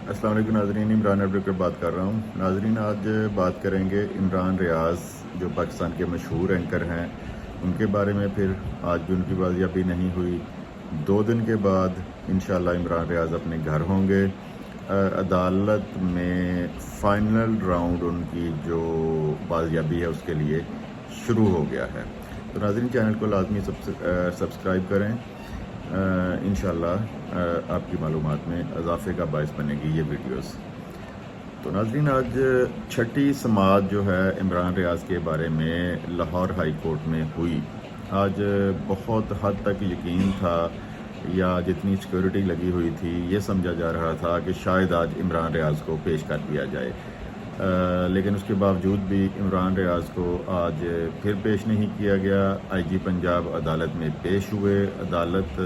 السلام علیکم ناظرین، عمران ایڈوکیٹ بات کر رہا ہوں۔ ناظرین، آج بات کریں گے عمران ریاض جو پاکستان کے مشہور اینکر ہیں ان کے بارے میں۔ پھر آج بھی ان کی بازیابی نہیں ہوئی، 2 دن کے بعد انشاءاللہ عمران ریاض اپنے گھر ہوں گے۔ عدالت میں فائنل راؤنڈ ان کی جو بازیابی ہے اس کے لیے شروع ہو گیا ہے۔ تو ناظرین، چینل کو لازمی سبسکرائب کریں، انشاءاللہ آپ کی معلومات میں اضافے کا باعث بنے گی یہ ویڈیوز۔ تو ناظرین، آج 6ٹھی سماعت جو ہے عمران ریاض کے بارے میں لاہور ہائی کورٹ میں ہوئی۔ آج بہت حد تک یقین تھا، یا جتنی سیکورٹی لگی ہوئی تھی یہ سمجھا جا رہا تھا کہ شاید آج عمران ریاض کو پیش کر دیا جائے، لیکن اس کے باوجود بھی عمران ریاض کو آج پھر پیش نہیں کیا گیا۔ آئی جی پنجاب عدالت میں پیش ہوئے۔ عدالت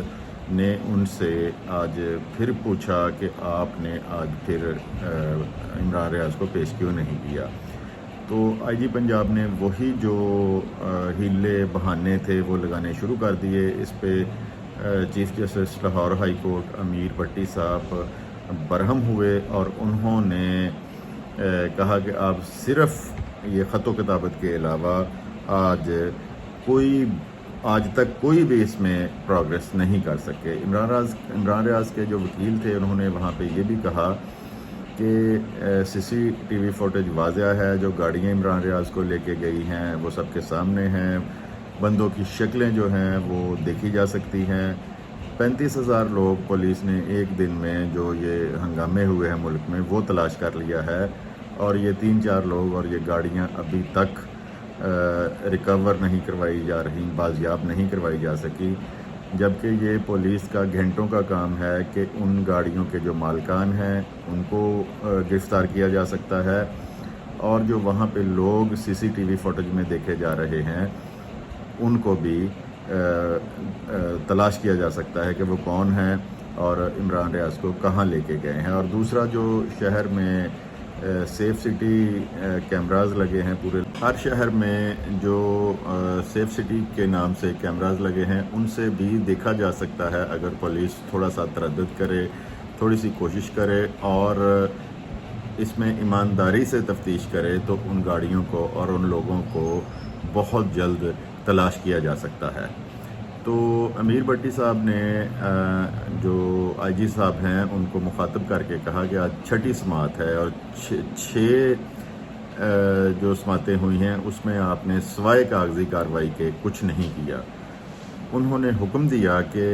نے ان سے آج پھر پوچھا کہ آپ نے آج پھر عمران ریاض کو پیش کیوں نہیں کیا۔ تو آئی جی پنجاب نے وہی جو ہیلے بہانے تھے وہ لگانے شروع کر دیے۔ اس پہ chief justice Lahore high court Amir Bhatti صاحب برہم ہوئے اور انہوں نے کہا کہ آپ صرف یہ خط و کتابت کے علاوہ آج تک کوئی بھی اس میں پروگریس نہیں کر سکے۔ عمران ریاض کے جو وکیل تھے انہوں نے وہاں پہ یہ بھی کہا کہ سی سی ٹی وی فوٹیج واضح ہے، جو گاڑیاں عمران ریاض کو لے کے گئی ہیں وہ سب کے سامنے ہیں، بندوں کی شکلیں جو ہیں وہ دیکھی جا سکتی ہیں۔ 35,000 لوگ پولیس نے ایک دن میں جو یہ ہنگامے ہوئے ہیں ملک میں وہ تلاش کر لیا ہے، اور یہ 3-4 لوگ اور یہ گاڑیاں ابھی تک ریکور نہیں کروائی جا رہی، بازیاب نہیں کروائی جا سکی، جبکہ یہ پولیس کا گھنٹوں کا کام ہے کہ ان گاڑیوں کے جو مالکان ہیں ان کو گرفتار کیا جا سکتا ہے، اور جو وہاں پہ لوگ سی سی ٹی وی فوٹیج میں دیکھے جا رہے ہیں ان کو بھی تلاش کیا جا سکتا ہے کہ وہ کون ہیں اور عمران ریاض کو کہاں لے کے گئے ہیں۔ اور دوسرا، جو شہر میں سیف سٹی کیمراز لگے ہیں، پورے ہر شہر میں جو سیف سٹی کے نام سے کیمراز لگے ہیں ان سے بھی دیکھا جا سکتا ہے، اگر پولیس تھوڑا سا تردد کرے، تھوڑی سی کوشش کرے اور اس میں ایمانداری سے تفتیش کرے تو ان گاڑیوں کو اور ان لوگوں کو بہت جلد تلاش کیا جا سکتا ہے۔ تو امیر بھٹی صاحب نے جو آئی جی صاحب ہیں ان کو مخاطب کر کے کہا کہ آج 6ٹھی سماعت ہے اور 6 جو سماعتیں ہوئی ہیں اس میں آپ نے سوائے کاغذی کارروائی کے کچھ نہیں کیا۔ انہوں نے حکم دیا کہ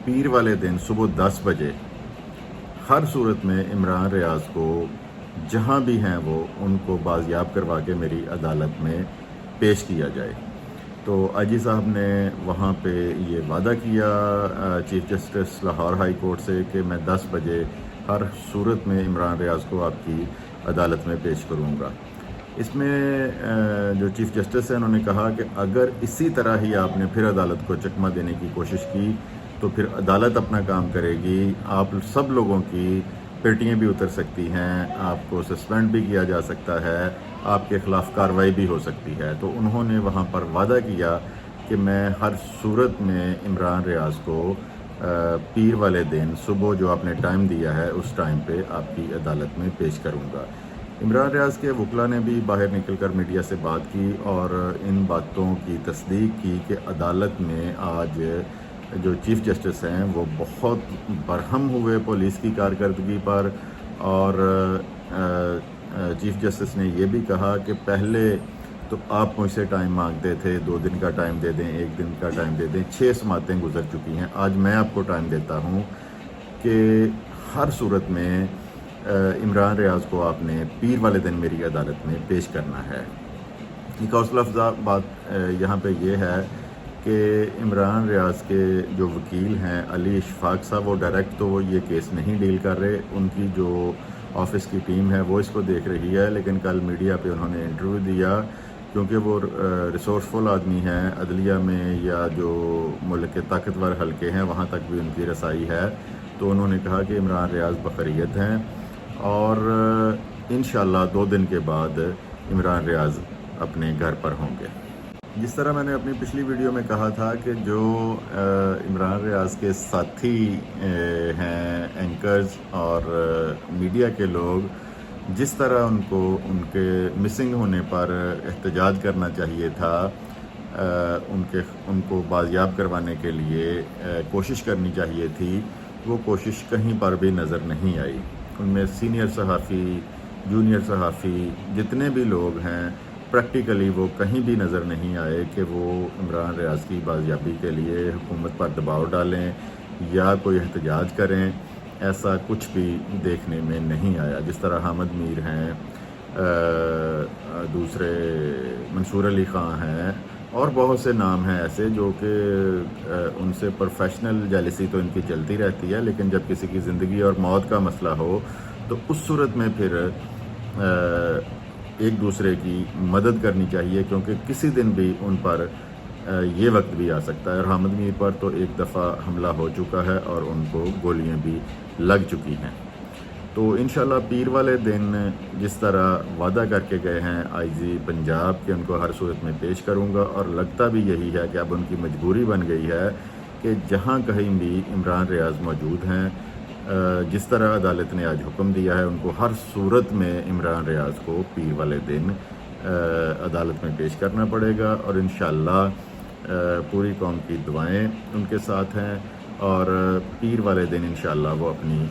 پیر والے دن صبح 10 بجے ہر صورت میں عمران ریاض کو جہاں بھی ہیں وہ ان کو بازیاب کروا کے میری عدالت میں پیش کیا جائے۔ تو آئی جی صاحب نے وہاں پہ یہ وعدہ کیا chief justice Lahore high court سے کہ میں 10 بجے ہر صورت میں عمران ریاض کو آپ کی عدالت میں پیش کروں گا۔ اس میں جو چیف جسٹس ہیں انہوں نے کہا کہ اگر اسی طرح ہی آپ نے پھر عدالت کو چکمہ دینے کی کوشش کی تو پھر عدالت اپنا کام کرے گی، آپ سب لوگوں کی پیٹیاں بھی اتر سکتی ہیں، آپ کو سسپینڈ بھی کیا جا سکتا ہے، آپ کے خلاف کارروائی بھی ہو سکتی ہے۔ تو انہوں نے وہاں پر وعدہ کیا کہ میں ہر صورت میں عمران ریاض کو پیر والے دن صبح جو آپ نے ٹائم دیا ہے اس ٹائم پہ آپ کی عدالت میں پیش کروں گا۔ عمران ریاض کے وکلاء نے بھی باہر نکل کر میڈیا سے بات کی اور ان باتوں کی تصدیق کی کہ عدالت میں آج جو چیف جسٹس ہیں وہ بہت برہم ہوئے پولیس کی کارکردگی پر، اور چیف جسٹس نے یہ بھی کہا کہ پہلے تو آپ مجھ سے ٹائم مانگتے تھے، 2 دن کا ٹائم دے دیں، 1 دن کا ٹائم دے دیں، 6 سماعتیں گزر چکی ہیں، آج میں آپ کو ٹائم دیتا ہوں کہ ہر صورت میں عمران ریاض کو آپ نے پیر والے دن میری عدالت میں پیش کرنا ہے۔ ایک حوصلہ افزا بات یہاں پہ یہ ہے کہ عمران ریاض کے جو وکیل ہیں علی اشفاق صاحب، وہ ڈائریکٹ تو وہ یہ کیس نہیں ڈیل کر رہے، ان کی جو آفس کی ٹیم ہے وہ اس کو دیکھ رہی ہے، لیکن کل میڈیا پہ انہوں نے انٹرویو دیا کیونکہ وہ ریسورسفل آدمی ہیں، عدلیہ میں یا جو ملک کے طاقتور حلقے ہیں وہاں تک بھی ان کی رسائی ہے، تو انہوں نے کہا کہ عمران ریاض بخیریت ہیں اور انشاءاللہ 2 دن کے بعد عمران ریاض اپنے گھر پر ہوں گے۔ جس طرح میں نے اپنی پچھلی ویڈیو میں کہا تھا کہ جو عمران ریاض کے ساتھی ہیں اینکرز اور میڈیا کے لوگ، جس طرح ان کو ان کے مسنگ ہونے پر احتجاج کرنا چاہیے تھا، ان کو بازیاب کروانے کے لیے کوشش کرنی چاہیے تھی، وہ کوشش کہیں پر بھی نظر نہیں آئی۔ ان میں سینئر صحافی، جونیئر صحافی، جتنے بھی لوگ ہیں، پریکٹیکلی وہ کہیں بھی نظر نہیں آئے کہ وہ عمران ریاض کی بازیابی کے لیے حکومت پر دباؤ ڈالیں یا کوئی احتجاج کریں۔ ایسا کچھ بھی دیکھنے میں نہیں آیا۔ جس طرح حامد میر ہیں، دوسرے منصور علی خان ہیں، اور بہت سے نام ہیں ایسے جو کہ ان سے پروفیشنل جیلسی تو ان کی چلتی رہتی ہے، لیکن جب کسی کی زندگی اور موت کا مسئلہ ہو تو اس صورت میں پھر ایک دوسرے کی مدد کرنی چاہیے، کیونکہ کسی دن بھی ان پر یہ وقت بھی آ سکتا ہے۔ اور حامد میر پر تو ایک دفعہ حملہ ہو چکا ہے اور ان کو گولیاں بھی لگ چکی ہیں۔ تو انشاءاللہ پیر والے دن جس طرح وعدہ کر کے گئے ہیں آئی جی پنجاب کہ ان کو ہر صورت میں پیش کروں گا، اور لگتا بھی یہی ہے کہ اب ان کی مجبوری بن گئی ہے کہ جہاں کہیں بھی عمران ریاض موجود ہیں، جس طرح عدالت نے آج حکم دیا ہے، ان کو ہر صورت میں عمران ریاض کو پیر والے دن عدالت میں پیش کرنا پڑے گا، اور انشاءاللہ پوری قوم کی دعائیں ان کے ساتھ ہیں، اور پیر والے دن انشاءاللہ وہ اپنی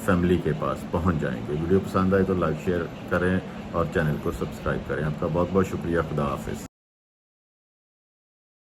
فیملی کے پاس پہنچ جائیں گے۔ ویڈیو پسند آئے تو لائک شیئر کریں اور چینل کو سبسکرائب کریں۔ آپ کا بہت بہت شکریہ۔ خدا حافظ۔